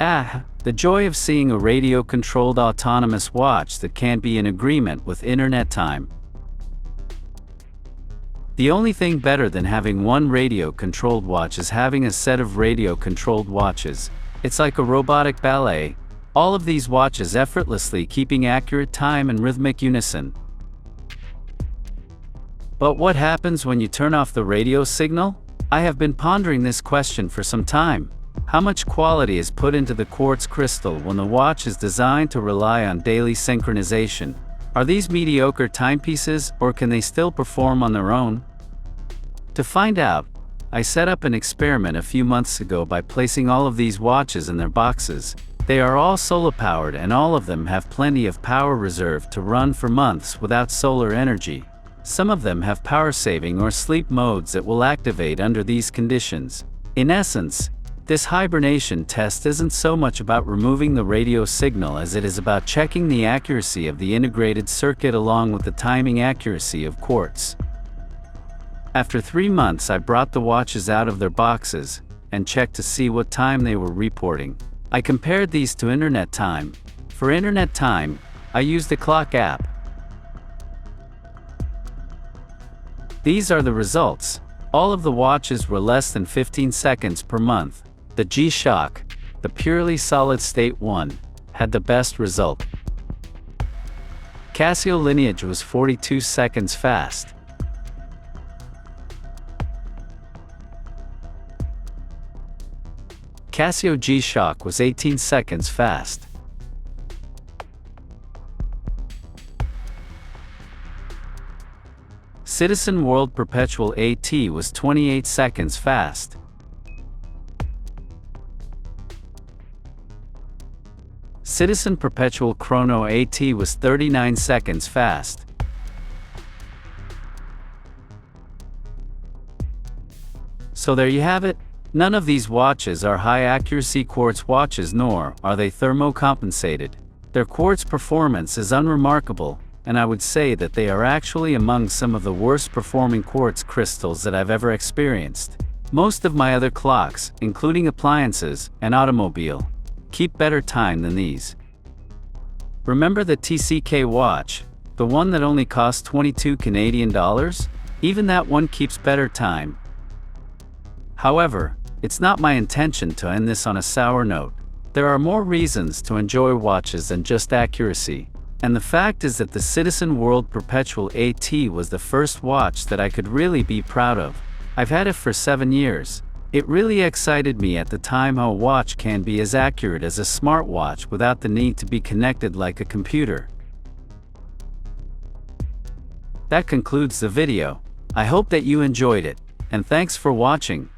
The joy of seeing a radio-controlled autonomous watch that can be in agreement with internet time. The only thing better than having one radio-controlled watch is having a set of radio-controlled watches. It's like a robotic ballet, all of these watches effortlessly keeping accurate time and rhythmic unison. But what happens when you turn off the radio signal? I have been pondering this question for some time. How much quality is put into the quartz crystal when the watch is designed to rely on daily synchronization? Are these mediocre timepieces, or can they still perform on their own? To find out, I set up an experiment a few months ago by placing all of these watches in their boxes. They are all solar powered and all of them have plenty of power reserve to run for months without solar energy. Some of them have power saving or sleep modes that will activate under these conditions. In essence, this hibernation test isn't so much about removing the radio signal as it is about checking the accuracy of the integrated circuit along with the timing accuracy of quartz. After 3 months, I brought the watches out of their boxes and checked to see what time they were reporting. I compared these to internet time. For internet time, I used the clock app. These are the results. All of the watches were less than 15 seconds per month. The G-Shock, the purely solid-state one, had the best result. Casio Lineage was 42 seconds fast. Casio G-Shock was 18 seconds fast. Citizen World Perpetual AT was 28 seconds fast. Citizen Perpetual Chrono AT was 39 seconds fast. So there you have it. None of these watches are high-accuracy quartz watches, nor are they thermocompensated. Their quartz performance is unremarkable, and I would say that they are actually among some of the worst-performing quartz crystals that I've ever experienced. Most of my other clocks, including appliances and automobile, keep better time than these. Remember the TCK watch, the one that only cost 22 Canadian dollars? Even that one keeps better time. However, it's not my intention to end this on a sour note. There are more reasons to enjoy watches than just accuracy, and the fact is that the Citizen World Perpetual AT was the first watch that I could really be proud of. I've had it for 7 years. It really excited me at the time how a watch can be as accurate as a smartwatch without the need to be connected like a computer. That concludes the video. I hope that you enjoyed it, and thanks for watching.